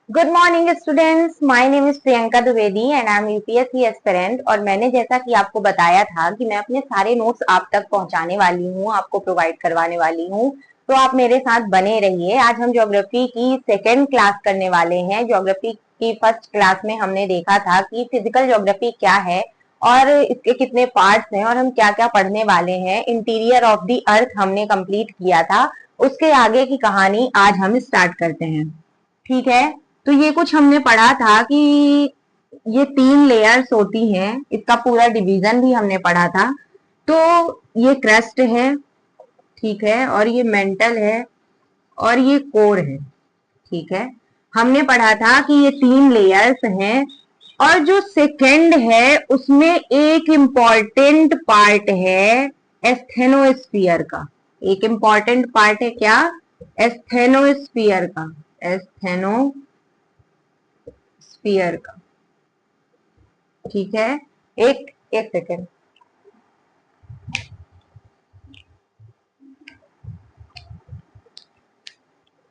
Good morning students, my name is Priyanka Dwivedi and I am UPSC aspirant. और मैंने जैसा कि आपको बताया था कि मैं अपने सारे नोट्स आप तक पहुंचाने वाली हूँ, आपको प्रोवाइड करवाने वाली हूँ, तो आप मेरे साथ बने रहिए। आज हम ज्योग्राफी की सेकेंड क्लास करने वाले हैं। ज्योग्राफी की फर्स्ट क्लास में हमने देखा था कि फिजिकल ज्योग्राफी क्या है और इसके कितने पार्ट्स हैं और हम क्या क्या पढ़ने वाले हैं। इंटीरियर ऑफ द अर्थ हमने कंप्लीट किया था, उसके आगे की कहानी आज हम स्टार्ट करते हैं। ठीक है, तो ये कुछ हमने पढ़ा था कि ये 3 लेयर्स होती हैं, इसका पूरा डिवीजन भी हमने पढ़ा था। तो ये क्रस्ट है, ठीक है, और ये मेंटल है और ये कोर है। ठीक है, हमने पढ़ा था कि ये 3 लेयर्स हैं और जो सेकेंड है उसमें एक इम्पॉर्टेंट पार्ट है एस्थेनोस्फीयर का। एक इम्पॉर्टेंट पार्ट है क्या? एस्थेनोस्फीयर का। एस्थेनोस्फीयर का, ठीक है। एक एक सेकेंड,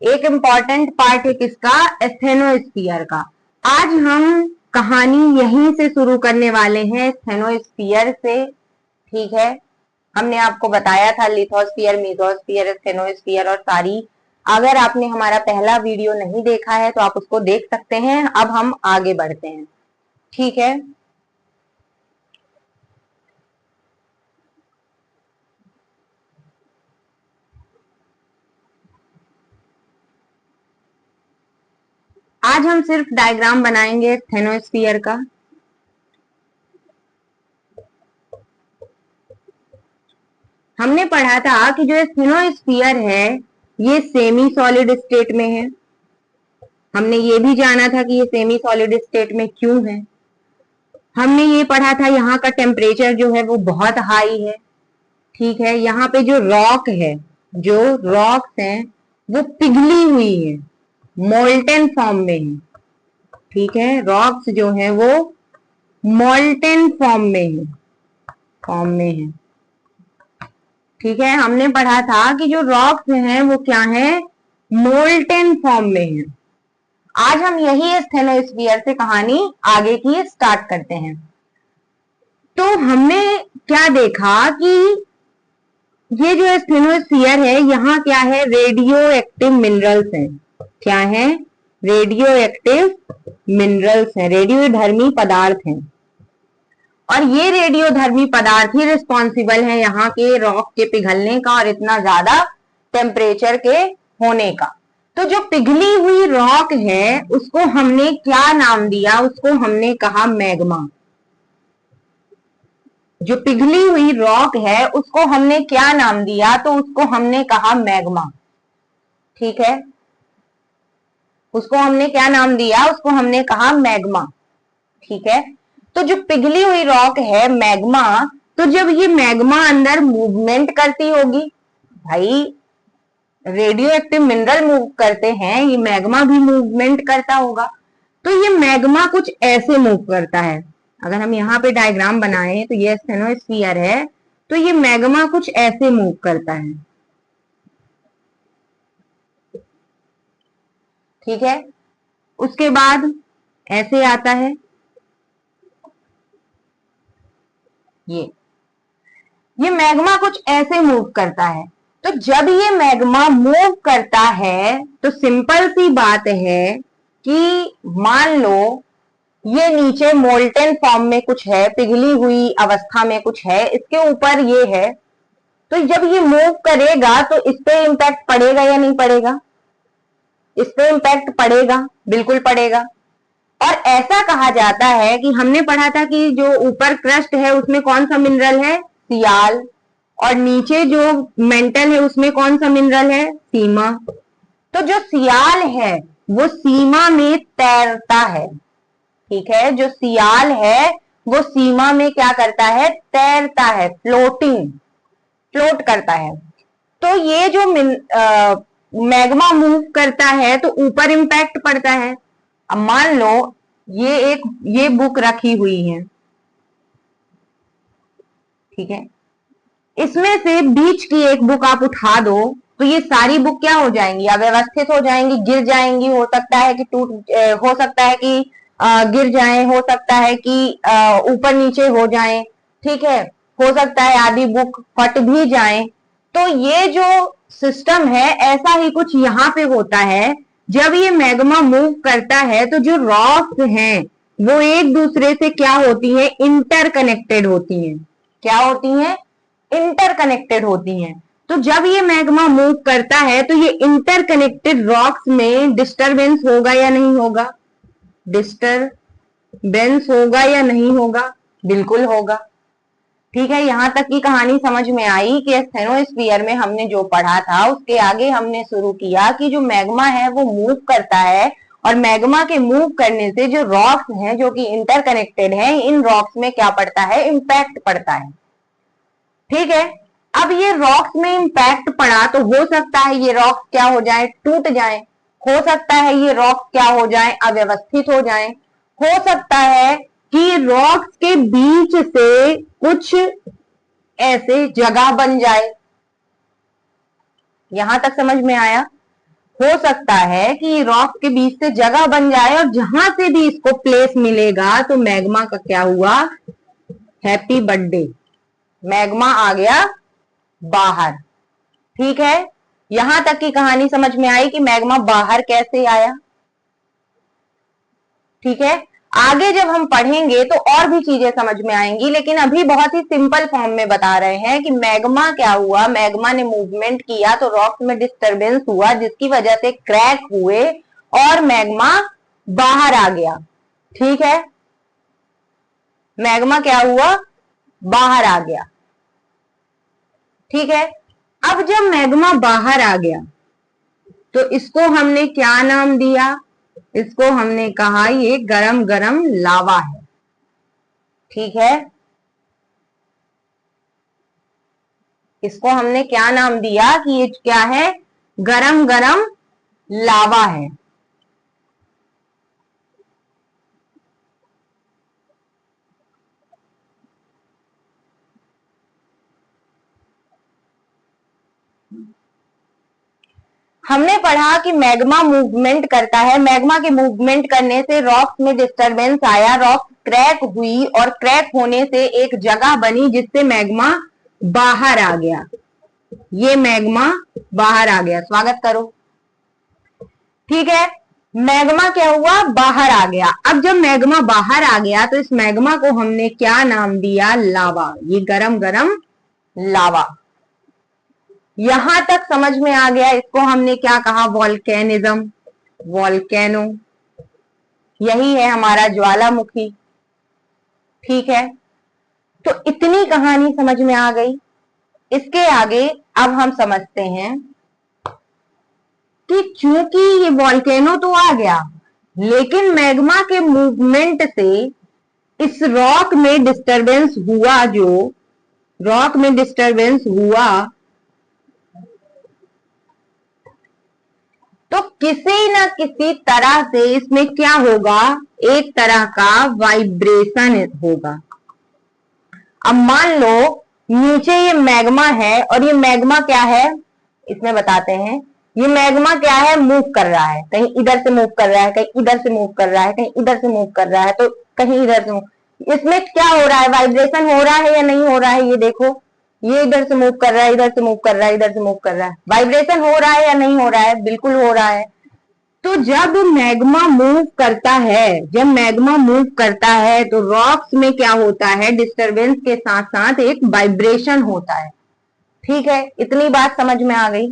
एक इम्पॉर्टेंट पार्ट है किसका? एस्थेनोस्फीयर का। आज हम कहानी यहीं से शुरू करने वाले हैं, एस्थेनोस्फीयर से। ठीक है, हमने आपको बताया था लिथोस्फीयर, मीजोस्फीयर, एस्थेनोस्फीयर और सारी। अगर आपने हमारा पहला वीडियो नहीं देखा है तो आप उसको देख सकते हैं। अब हम आगे बढ़ते हैं, ठीक है। आज हम सिर्फ डायग्राम बनाएंगे एस्थेनोस्फीयर का। हमने पढ़ा था कि जो एस्थेनोस्फीयर है ये सेमी सॉलिड स्टेट में है। हमने ये भी जाना था कि ये सेमी सॉलिड स्टेट में क्यों है। हमने ये पढ़ा था यहाँ का टेम्परेचर जो है वो बहुत हाई है। ठीक है, यहाँ पे जो रॉक है, जो रॉक्स हैं वो पिघली हुई है, मोल्टेन फॉर्म में है। ठीक है, रॉक्स जो है वो मोल्टेन फॉर्म में है। ठीक है, हमने पढ़ा था कि जो रॉक्स हैं वो क्या है? मोल्टेन फॉर्म में है। आज हम यही एस्थेनोस्फीयर से कहानी आगे की स्टार्ट करते हैं। तो हमने क्या देखा कि ये जो एस्थेनोस्फीयर है यहाँ क्या है? रेडियो एक्टिव मिनरल्स हैं। क्या है? रेडियो एक्टिव मिनरल्स हैं, रेडियोधर्मी पदार्थ हैं। और ये रेडियोधर्मी पदार्थ ही रिस्पॉन्सिबल है यहाँ के रॉक के पिघलने का और इतना ज्यादा टेम्परेचर के होने का। तो जो पिघली हुई रॉक है उसको हमने क्या नाम दिया? उसको हमने कहा मैग्मा। जो पिघली हुई रॉक है उसको हमने क्या नाम दिया? तो उसको हमने कहा मैग्मा। ठीक है, उसको हमने क्या नाम दिया? उसको हमने कहा मैग्मा। ठीक है, तो जो पिघली हुई रॉक है मैग्मा, तो जब ये मैग्मा अंदर मूवमेंट करती होगी, भाई रेडियो एक्टिव मिनरल मूव करते हैं, ये मैग्मा भी मूवमेंट करता होगा। तो ये मैग्मा कुछ ऐसे मूव करता है। अगर हम यहाँ पे डायग्राम बनाए तो ये स्टेनोस्फीयर है, तो ये मैग्मा कुछ ऐसे मूव करता है। ठीक है, उसके बाद ऐसे आता है ये मैग्मा कुछ ऐसे मूव करता है। तो जब ये मैग्मा मूव करता है तो सिंपल सी बात है कि मान लो ये नीचे मोल्टेन फॉर्म में कुछ है, पिघली हुई अवस्था में कुछ है, इसके ऊपर ये है। तो जब ये मूव करेगा तो इस पे इम्पैक्ट पड़ेगा या नहीं पड़ेगा? इस पे इम्पैक्ट पड़ेगा, बिल्कुल पड़ेगा। और ऐसा कहा जाता है कि हमने पढ़ा था कि जो ऊपर क्रस्ट है उसमें कौन सा मिनरल है? सियाल। और नीचे जो मेंटल है उसमें कौन सा मिनरल है? सीमा। तो जो सियाल है वो सीमा में तैरता है। ठीक है, जो सियाल है वो सीमा में क्या करता है? तैरता है, फ्लोट करता है। तो ये जो मैग्मा मूव करता है तो ऊपर इम्पैक्ट पड़ता है। अब मान लो ये बुक रखी हुई है, ठीक है, इसमें से बीच की एक बुक आप उठा दो तो ये सारी बुक क्या हो जाएंगी, अव्यवस्थित हो जाएंगी, गिर जाएंगी, हो सकता है कि हो सकता है कि गिर जाएं, हो सकता है कि ऊपर नीचे हो जाएं, ठीक है, हो सकता है आधी बुक फट भी जाएं। तो ये जो सिस्टम है ऐसा ही कुछ यहाँ पे होता है। जब ये मैग्मा मूव करता है तो जो रॉक्स हैं वो एक दूसरे से क्या होती है, इंटरकनेक्टेड होती हैं। क्या होती हैं, इंटरकनेक्टेड होती हैं। तो जब ये मैग्मा मूव करता है तो ये इंटरकनेक्टेड रॉक्स में डिस्टरबेंस होगा या नहीं होगा, डिस्टरबेंस होगा या नहीं होगा, बिल्कुल होगा। ठीक है, यहां तक की कहानी समझ में आई कि स्टेनोस्फीयर में हमने जो पढ़ा था उसके आगे हमने शुरू किया कि जो मैग्मा है वो मूव करता है और मैग्मा के मूव करने से जो रॉक्स हैं जो कि इंटरकनेक्टेड हैं, इन रॉक्स में क्या पड़ता है, इंपैक्ट पड़ता है। ठीक है, अब ये रॉक्स में इंपैक्ट पड़ा तो हो सकता है ये रॉक्स क्या हो जाए, टूट जाए, हो सकता है ये रॉक्स क्या हो जाए, अव्यवस्थित हो जाए, हो सकता है कि रॉक्स के बीच से कुछ ऐसे जगह बन जाए। यहां तक समझ में आया, हो सकता है कि रॉक के बीच से जगह बन जाए और जहां से भी इसको प्लेस मिलेगा तो मैग्मा का क्या हुआ, हैप्पी बर्थडे, मैग्मा आ गया बाहर। ठीक है, यहां तक की कहानी समझ में आई कि मैग्मा बाहर कैसे आया। ठीक है, आगे जब हम पढ़ेंगे तो और भी चीजें समझ में आएंगी, लेकिन अभी बहुत ही सिंपल फॉर्म में बता रहे हैं कि मैग्मा क्या हुआ, मैग्मा ने मूवमेंट किया तो रॉक्स में डिस्टरबेंस हुआ जिसकी वजह से क्रैक हुए और मैग्मा बाहर आ गया। ठीक है, मैग्मा क्या हुआ, बाहर आ गया। ठीक है, अब जब मैग्मा बाहर आ गया तो इसको हमने क्या नाम दिया, इसको हमने कहा ये गरम गरम लावा है। ठीक है, इसको हमने क्या नाम दिया कि ये क्या है, गरम गरम लावा है। हमने पढ़ा कि मैग्मा मूवमेंट करता है, मैग्मा के मूवमेंट करने से रॉक्स में डिस्टरबेंस आया, रॉक क्रैक हुई और क्रैक होने से एक जगह बनी जिससे मैग्मा बाहर आ गया। ये मैग्मा बाहर आ गया, स्वागत करो। ठीक है, मैग्मा क्या हुआ, बाहर आ गया। अब जब मैग्मा बाहर आ गया तो इस मैग्मा को हमने क्या नाम दिया, लावा, ये गरम गरम लावा। यहां तक समझ में आ गया, इसको हमने क्या कहा, वॉल्केनिज्म, वॉल्केनो, यही है हमारा ज्वालामुखी। ठीक है, तो इतनी कहानी समझ में आ गई। इसके आगे अब हम समझते हैं कि चूंकि ये वॉल्केनो तो आ गया लेकिन मैग्मा के मूवमेंट से इस रॉक में डिस्टरबेंस हुआ, जो रॉक में डिस्टरबेंस हुआ तो किसी न किसी तरह से इसमें क्या होगा, एक तरह का वाइब्रेशन होगा। अब मान लो नीचे ये मैग्मा है और ये मैग्मा क्या है, इसमें बताते हैं, ये मैग्मा क्या है, मूव कर रहा है, कहीं इधर से मूव कर रहा है, कहीं इधर से मूव कर रहा है, कहीं इधर से मूव कर रहा है, तो कहीं इधर से इसमें क्या हो रहा है, वाइब्रेशन हो रहा है या नहीं हो रहा है, ये देखो, ये इधर से मूव कर रहा है, इधर से मूव कर रहा है, इधर से मूव कर रहा है, वाइब्रेशन हो रहा है या नहीं हो रहा है, बिल्कुल हो रहा है। तो जब मैग्मा मूव करता है, जब मैग्मा मूव करता है तो रॉक्स में क्या होता है, डिस्टरबेंस के साथ साथ एक वाइब्रेशन होता है। ठीक है, इतनी बात समझ में आ गई।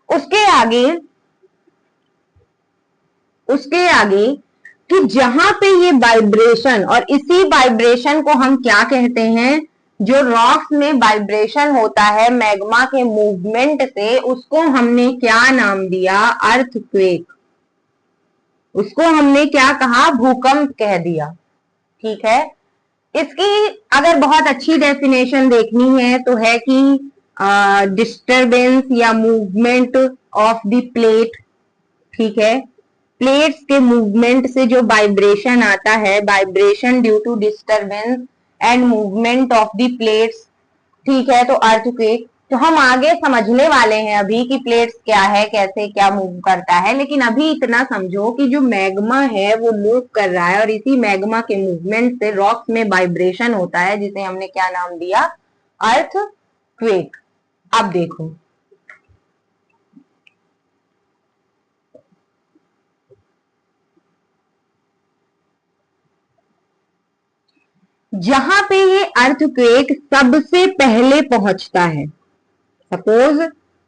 उसके आगे, उसके आगे कि जहां पे ये वाइब्रेशन, और इसी वाइब्रेशन को हम क्या कहते हैं, जो रॉक्स में वाइब्रेशन होता है मैग्मा के मूवमेंट से, उसको हमने क्या नाम दिया, अर्थक्वेक, उसको हमने क्या कहा, भूकंप कह दिया। ठीक है, इसकी अगर बहुत अच्छी डेफिनेशन देखनी है तो है कि डिस्टरबेंस या मूवमेंट ऑफ द प्लेट। ठीक है, प्लेट्स के मूवमेंट से जो वाइब्रेशन आता है, vibration due to disturbance and movement of the plates. ठीक है, तो अर्थक्वेक। तो हम आगे समझने वाले हैं अभी कि प्लेट्स क्या है, कैसे क्या मूव करता है, लेकिन अभी इतना समझो कि जो मैग्मा है वो मूव कर रहा है और इसी मैग्मा के मूवमेंट से रॉक्स में वाइब्रेशन होता है, जिसे हमने क्या नाम दिया, अर्थक्वेक। अब देखो, जहां पे ये अर्थक्वेक सबसे पहले पहुंचता है, सपोज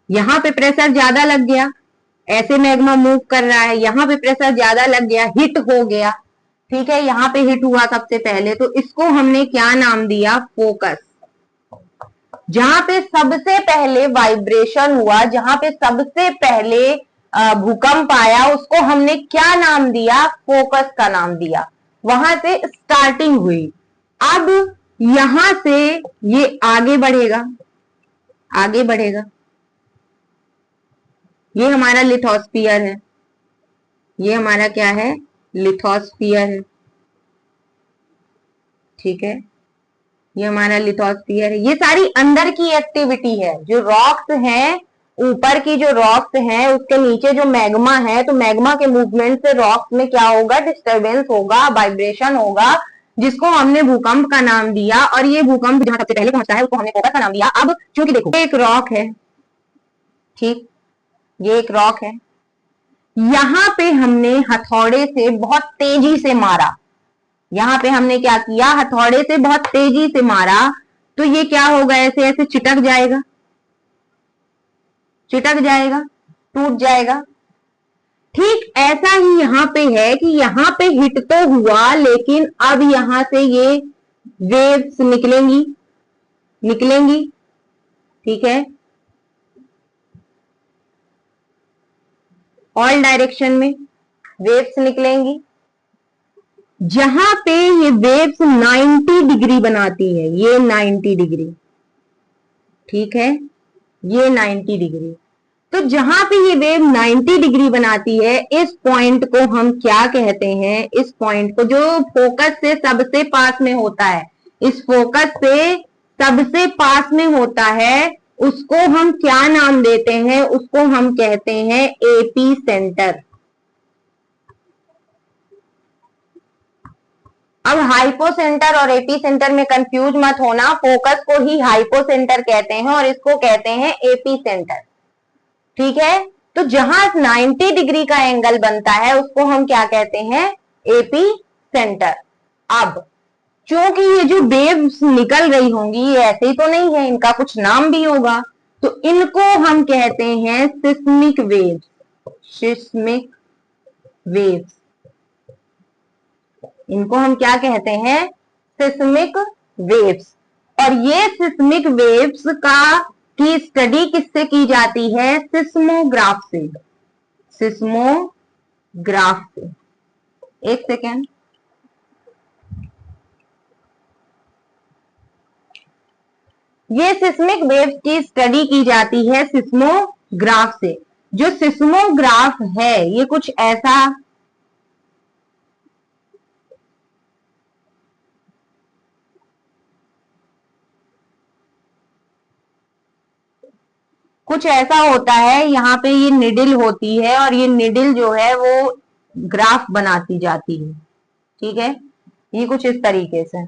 यहां पे प्रेशर ज्यादा लग गया, ऐसे मैग्मा मूव कर रहा है, यहां पे प्रेशर ज्यादा लग गया, हिट हो गया, ठीक है, यहां पे हिट हुआ सबसे पहले, तो इसको हमने क्या नाम दिया, फोकस। जहां पे सबसे पहले वाइब्रेशन हुआ, जहां पे सबसे पहले भूकंप आया, उसको हमने क्या नाम दिया, फोकस का नाम दिया। वहां से स्टार्टिंग हुई। अब यहां से ये आगे बढ़ेगा, आगे बढ़ेगा, ये हमारा लिथोस्फियर है, ये हमारा क्या है, लिथोस्फियर है, ठीक है, ये हमारा लिथोस्फियर है। ये सारी अंदर की एक्टिविटी है, जो रॉक्स हैं, ऊपर की जो रॉक्स हैं उसके नीचे जो मैग्मा है, तो मैग्मा के मूवमेंट से रॉक्स में क्या होगा, डिस्टरबेंस होगा, वाइब्रेशन होगा, जिसको हमने भूकंप का नाम दिया। और ये भूकंप जहां सबसे पहले पहुंचता है उसको हमने फोकस का नाम दिया। अब क्योंकि देखो, एक रॉक है, ठीक, ये एक रॉक है, यहां पे हमने हथौड़े से बहुत तेजी से मारा, यहां पे हमने क्या किया, हथौड़े से बहुत तेजी से मारा, तो ये क्या होगा, ऐसे ऐसे चिटक जाएगा, चिटक जाएगा, टूट जाएगा। ठीक ऐसा ही यहां पे है कि यहां पे हिट तो हुआ, लेकिन अब यहां से ये वेव्स निकलेंगी, निकलेंगी, ठीक है, ऑल डायरेक्शन में वेव्स निकलेंगी। जहां पे ये वेव्स 90 डिग्री बनाती है, ये 90 डिग्री, ठीक है, ये 90 डिग्री, तो जहां पे ये वेव 90 डिग्री बनाती है, इस पॉइंट को हम क्या कहते हैं, इस पॉइंट को जो फोकस से सबसे पास में होता है, इस फोकस से सबसे पास में होता है, उसको हम क्या नाम देते हैं, उसको हम कहते हैं एपी सेंटर। अब हाइपोसेंटर और एपी सेंटर में कंफ्यूज मत होना, फोकस को ही हाइपोसेंटर कहते हैं और इसको कहते हैं एपी सेंटर, ठीक है। तो जहां 90 डिग्री का एंगल बनता है उसको हम क्या कहते हैं, एपी सेंटर। अब क्योंकि ये जो वेव्स निकल रही होंगी ये ऐसे ही तो नहीं है, इनका कुछ नाम भी होगा, तो इनको हम कहते हैं सिस्मिक वेव्स, सिस्मिक वेव्स, इनको हम क्या कहते हैं, सिस्मिक वेव्स। और ये सिस्मिक वेव्स का की स्टडी किससे की जाती है, सिस्मोग्राफ से, सिस्मोग्राफ से। एक सेकेंड, ये सिस्मिक वेव्स की स्टडी की जाती है सिस्मोग्राफ से। जो सिस्मोग्राफ है ये कुछ ऐसा, कुछ ऐसा होता है, यहाँ पे ये निडिल होती है और ये निडिल जो है वो ग्राफ बनाती जाती है, ठीक है, ये कुछ इस तरीके से।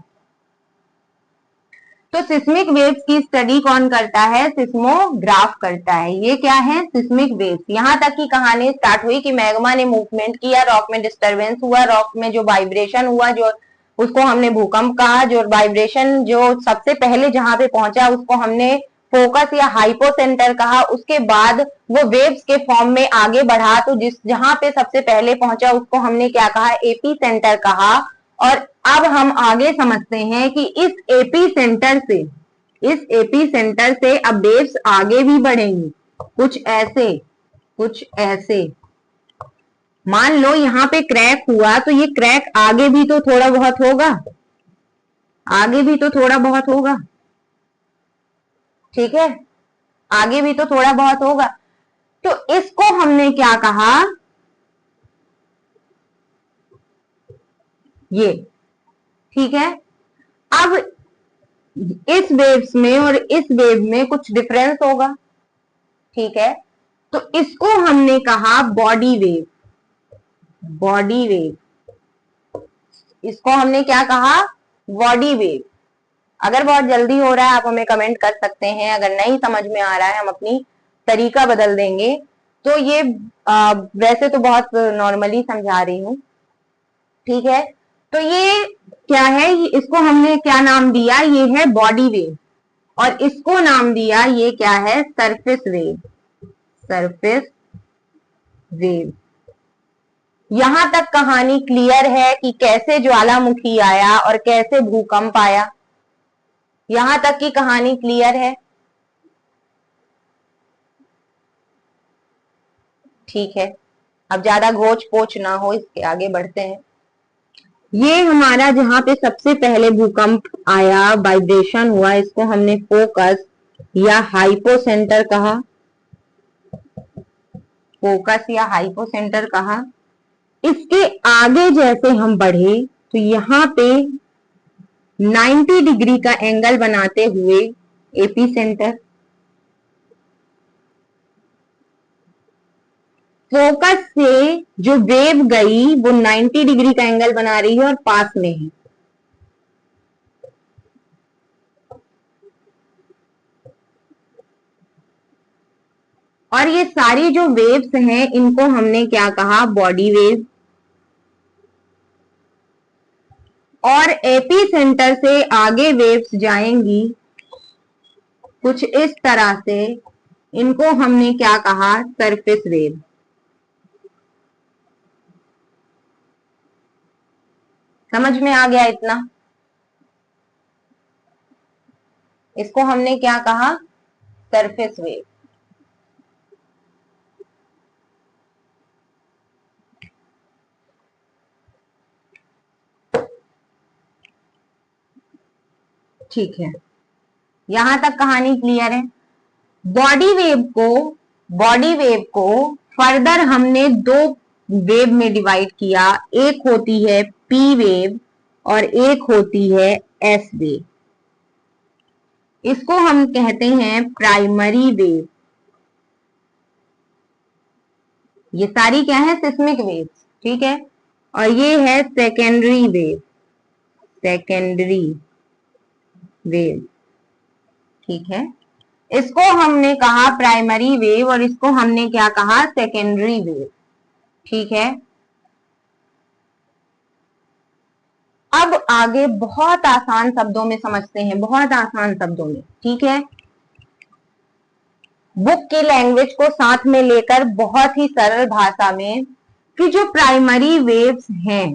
तो सिस्मिक वेव्स की स्टडी कौन करता है, सिस्मोग्राफ करता है। ये क्या है, सिस्मिक वेव्स। यहां तक की कहानी स्टार्ट हुई कि मैग्मा ने मूवमेंट किया, रॉक में डिस्टरबेंस हुआ, रॉक में जो वाइब्रेशन हुआ, जो उसको हमने भूकंप कहा, जो वाइब्रेशन जो सबसे पहले जहां पे पहुंचा उसको हमने फोकस या हाइपोसेंटर कहा। उसके बाद वो वेव्स के फॉर्म में आगे बढ़ा, तो जिस जहां पे सबसे पहले पहुंचा उसको हमने क्या कहा, एपी सेंटर कहा। और अब हम आगे समझते हैं कि इस एपी सेंटर से, इस एपी सेंटर से अब वेव्स आगे भी बढ़ेंगी, कुछ ऐसे, कुछ ऐसे। मान लो यहां पे क्रैक हुआ, तो ये क्रैक आगे भी तो थोड़ा बहुत होगा, आगे भी तो थोड़ा बहुत होगा, ठीक है, आगे भी तो थोड़ा बहुत होगा। तो इसको हमने क्या कहा, ये, ठीक है। अब इस वेव्स में और इस वेव में कुछ डिफरेंस होगा, ठीक है। तो इसको हमने कहा बॉडी वेव, बॉडी वेव, इसको हमने क्या कहा, बॉडी वेव। अगर बहुत जल्दी हो रहा है आप हमें कमेंट कर सकते हैं, अगर नहीं समझ में आ रहा है हम अपनी तरीका बदल देंगे। तो ये वैसे तो बहुत नॉर्मली समझा रही हूं, ठीक है। तो ये क्या है, इसको हमने क्या नाम दिया, ये है बॉडी वेव, और इसको नाम दिया, ये क्या है, सरफेस वेव, सरफेस वेव। यहां तक कहानी क्लियर है कि कैसे ज्वालामुखी आया और कैसे भूकंप आया, यहां तक की कहानी क्लियर है, ठीक है। अब ज्यादा घोच पोच ना हो, इसके आगे बढ़ते हैं। ये हमारा जहां पे सबसे पहले भूकंप आया, वाइब्रेशन हुआ, इसको हमने फोकस या हाइपोसेंटर कहा, फोकस या हाइपोसेंटर कहा। इसके आगे जैसे हम बढ़े तो यहाँ पे 90 डिग्री का एंगल बनाते हुए एपी सेंटर, फोकस से जो वेव गई वो 90 डिग्री का एंगल बना रही है और पास में है। और ये सारी जो वेव्स हैं इनको हमने क्या कहा, बॉडी वेव। और एपी सेंटर से आगे वेव्स जाएंगी कुछ इस तरह से, इनको हमने क्या कहा, सरफेस वेव। समझ में आ गया इतना? इसको हमने क्या कहा, सरफेस वेव। ठीक है, यहां तक कहानी क्लियर है। बॉडी वेव को फर्दर हमने दो वेव में डिवाइड किया, एक होती है पी वेव और एक होती है एस वेव। इसको हम कहते हैं प्राइमरी वेव। ये सारी क्या है, सिस्मिक वेव्स, ठीक है। और ये है सेकेंडरी वेव, सेकेंडरी वेव, ठीक है। इसको हमने कहा प्राइमरी वेव और इसको हमने क्या कहा, सेकेंडरी वेव, ठीक है। अब आगे बहुत आसान शब्दों में समझते हैं, बहुत आसान शब्दों में, ठीक है। बुक की लैंग्वेज को साथ में लेकर बहुत ही सरल भाषा में कि जो प्राइमरी वेव्स हैं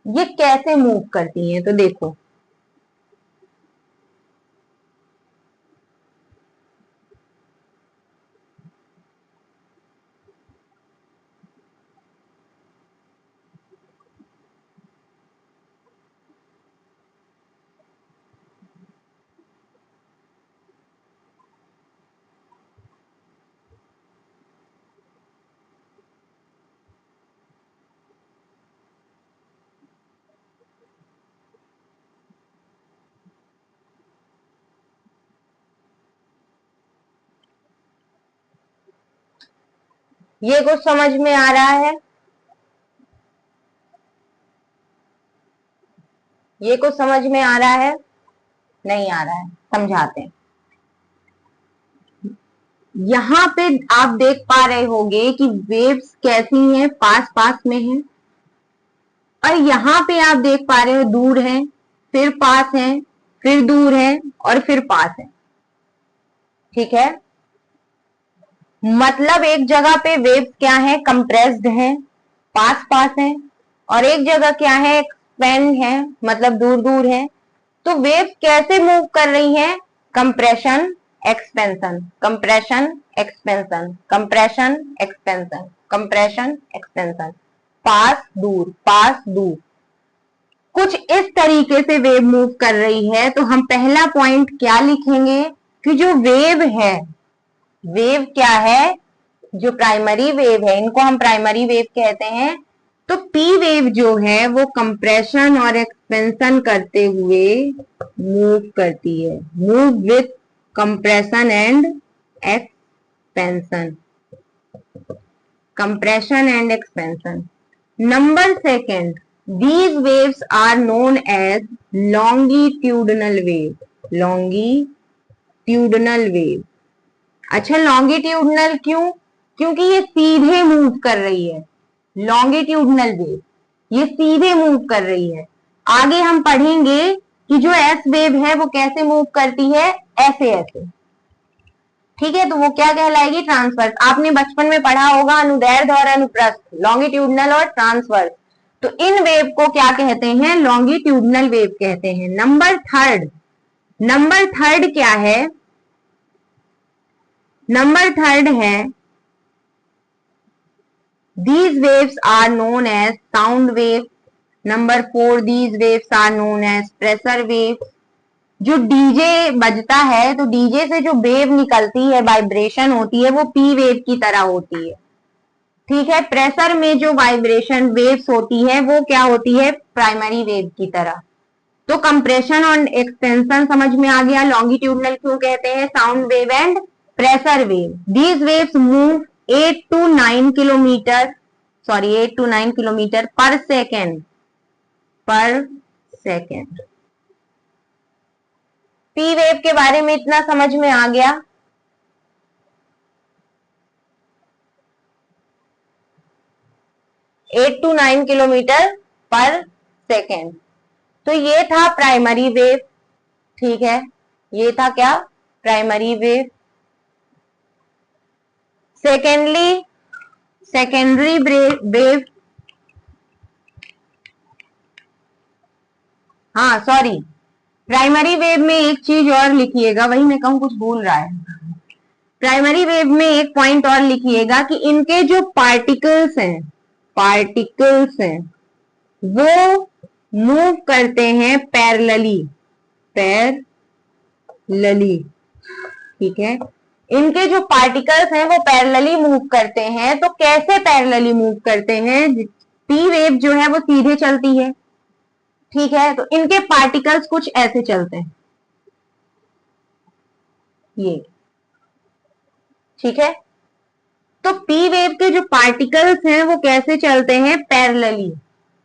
ये कैसे मूव करती हैं। तो देखो, ये कुछ समझ में आ रहा है, ये कुछ समझ में आ रहा है, नहीं आ रहा है, समझाते हैं। यहां पे आप देख पा रहे होंगे कि वेव्स कैसी हैं, पास पास में हैं। और यहां पे आप देख पा रहे हो दूर है, फिर पास है, फिर दूर है और फिर पास है, ठीक है। मतलब एक जगह पे वेव्स क्या है, कंप्रेस्ड है, पास पास है, और एक जगह क्या है, एक्सपेंड है, मतलब दूर दूर है। तो वेव्स कैसे मूव कर रही हैं, compression expansion, compression expansion, compression expansion, compression expansion, पास दूर, पास दूर, कुछ इस तरीके से वेव मूव कर रही है। तो हम पहला पॉइंट क्या लिखेंगे कि जो वेव है, वेव क्या है, जो प्राइमरी वेव है, इनको हम प्राइमरी वेव कहते हैं। तो पी वेव जो है वो कंप्रेशन और एक्सपेंशन करते हुए मूव करती है, move with compression and expansion, compression and expansion. Number second, these waves are known as longitudinal wave. Longitudinal wave. अच्छा, longitudinal क्यों? क्योंकि ये सीधे मूव कर रही है. longitudinal wave ये सीधे मूव कर रही है. आगे हम पढ़ेंगे कि जो एस वेव है वो कैसे मूव करती है, ऐसे ऐसे. ठीक है, तो वो क्या कहलाएगी, ट्रांसवर्स. आपने बचपन में पढ़ा होगा अनुदैर्ध्य और अनुप्रस्थ, लॉन्गिट्यूडनल और ट्रांसवर्स. तो इन वेव को क्या कहते हैं, लॉन्गिट्यूडनल वेव कहते हैं. नंबर थर्ड क्या है, नंबर थर्ड है these waves are known as sound wave. Number 4, these waves are known as pressure waves. जो डीजे बजता है तो डीजे से जो वेव निकलती है, वाइब्रेशन होती है, वो पी वेव की तरह होती है. ठीक है, प्रेशर में जो वाइब्रेशन वेव्स होती है वो क्या होती है, प्राइमरी वेव की तरह. तो कंप्रेशन और एक्सपेंशन समझ में आ गया. लॉन्गिट्यूडनल क्यों कहते हैं, sound wave and pressure wave. These waves move 8 to 9 kilometre पर सेकेंड. पी वेव के बारे में इतना समझ में आ गया. एट टू 9 किलोमीटर पर सेकेंड. तो ये था प्राइमरी वेव. ठीक है, ये था क्या, प्राइमरी वेव. सेकेंडरी वेव, हाँ सॉरी, प्राइमरी वेव में एक चीज और लिखिएगा, वही मैं कहूं कुछ भूल रहा है. प्राइमरी वेव में एक पॉइंट और लिखिएगा कि इनके जो पार्टिकल्स हैं वो मूव करते हैं पैरेलली. ठीक है, इनके जो पार्टिकल्स हैं वो पैरेलली मूव करते हैं. तो कैसे पैरेलली मूव करते हैं, पी वेव जो है वो सीधे चलती है. ठीक है, तो इनके पार्टिकल्स कुछ ऐसे चलते हैं, ये. ठीक है, तो पी वेव के जो पार्टिकल्स हैं वो कैसे चलते हैं, पैरेलली.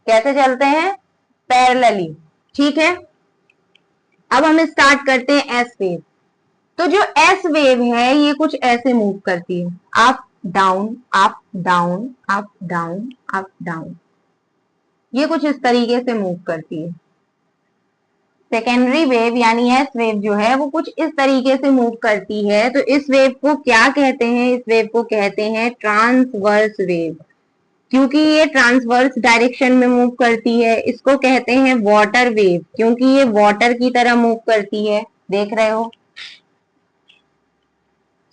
कैसे चलते हैं, पैरेलली. ठीक है, अब हम स्टार्ट करते हैं एस वेव. तो जो एस वेव है ये कुछ ऐसे मूव करती है, up down up down up down up down. ये कुछ इस तरीके से मूव करती है. सेकेंडरी वेव यानी एस वेव जो है वो कुछ इस तरीके से मूव करती है. तो इस वेव को क्या कहते हैं, इस वेव को कहते हैं ट्रांसवर्स वेव, क्योंकि ये ट्रांसवर्स डायरेक्शन में मूव करती है. इसको कहते हैं वाटर वेव, क्योंकि ये वाटर की तरह मूव करती है. देख रहे हो,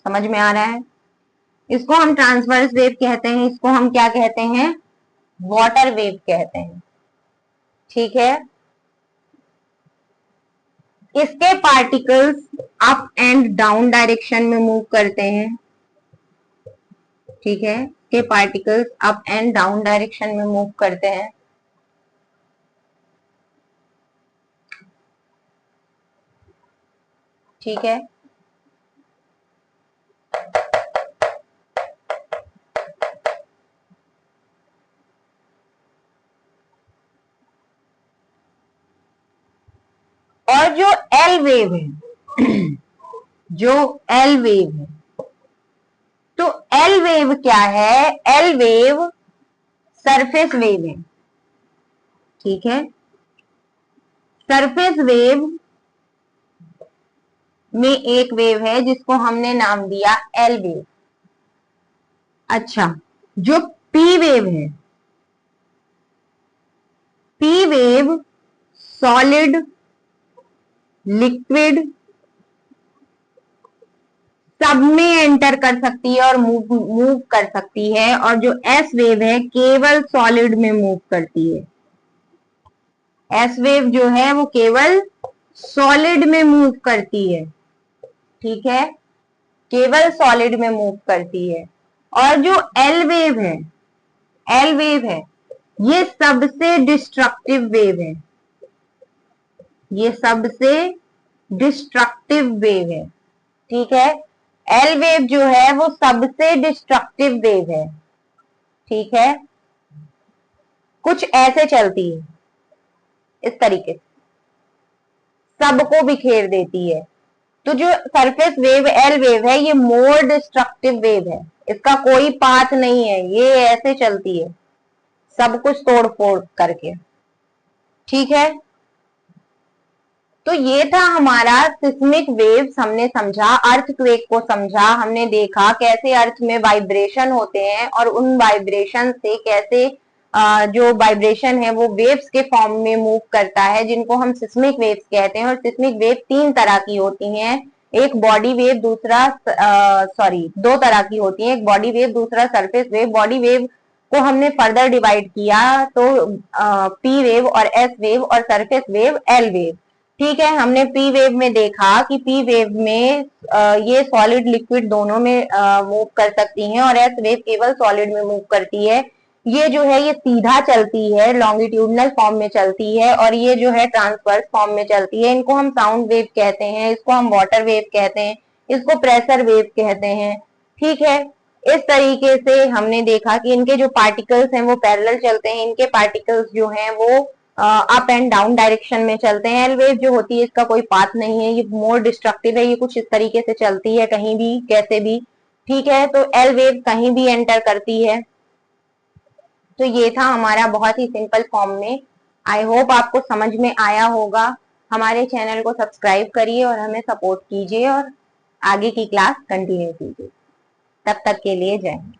समझ में आ रहा है. इसको हम ट्रांसवर्स वेव कहते हैं, इसको हम क्या कहते हैं, वाटर वेव कहते हैं. ठीक है, इसके particles up and down direction में मूव करते हैं. ठीक है, के particles up and down direction में मूव करते हैं. ठीक है, और जो एल वेव है जो एल वेव है, तो एल वेव क्या है, एल वेव सरफेस वेव है. ठीक है, सरफेस वेव में एक वेव है जिसको हमने नाम दिया एल वेव. अच्छा, जो पी वेव है, पी वेव सॉलिड, लिक्विड सब में एंटर कर सकती है और मूव कर सकती है. और जो एस वेव है केवल सॉलिड में मूव करती है. एस वेव जो है वो केवल सॉलिड में मूव करती है. ठीक है, केवल सॉलिड में मूव करती है. और जो एल वेव है ये सबसे डिस्ट्रक्टिव वेव है, ये सबसे डिस्ट्रक्टिव वेव है, ठीक है। एल वेव जो है वो सबसे डिस्ट्रक्टिव वेव है, ठीक है। कुछ ऐसे चलती है, इस तरीके से सबको बिखेर देती है। तो जो सरफेस वेव एल वेव है ये मोर डिस्ट्रक्टिव वेव है, इसका कोई पाथ नहीं है, ये ऐसे चलती है सब कुछ तोड़ फोड़ करके, ठीक है। तो ये था हमारा सिस्मिक वेव्स, हमने समझा, अर्थक्वेक को समझा, हमने देखा कैसे अर्थ में वाइब्रेशन होते हैं और उन वाइब्रेशन से कैसे जो वाइब्रेशन है वो वेव्स के फॉर्म में मूव करता है, जिनको हम सिस्मिक वेव्स कहते हैं। और सिस्मिक वेव तीन तरह की होती हैं, एक बॉडी वेव, दूसरा दो तरह की होती है, एक बॉडी वेव, दूसरा सरफेस वेव। बॉडी वेव को हमने फर्दर डिवाइड किया तो पी वेव और एस वेव और सरफेस वेव एल वेव, ठीक है। हमने पी वेव में देखा कि पी वेव में ये सॉलिड लिक्विड दोनों में मूव कर सकती हैं और एस वेव केवल सॉलिड में मूव करती है। ये जो है ये सीधा चलती है, लॉन्गिट्यूडनल फॉर्म में चलती है, और ये जो है ट्रांसवर्स फॉर्म में चलती है। इनको हम साउंड वेव कहते हैं, इसको हम वाटर वेव कहते हैं, इसको प्रेशर वेव कहते हैं, ठीक है। इस तरीके से हमने देखा कि इनके जो पार्टिकल्स हैं वो पैरेलल चलते हैं, इनके पार्टिकल्स जो हैं वो अप एंड डाउन डायरेक्शन में चलते हैं। एल वेव जो होती है इसका कोई पाथ नहीं है, ये मोर डिस्ट्रक्टिव है, ये कुछ इस तरीके से चलती है कहीं भी कैसे भी, ठीक है। तो एल वेव कहीं भी एंटर करती है। तो ये था हमारा बहुत ही सिंपल फॉर्म में। आई होप आपको समझ में आया होगा। हमारे चैनल को सब्सक्राइब करिए और हमें सपोर्ट कीजिए और आगे की क्लास कंटिन्यू कीजिए। तब तक के लिए जय हिंद।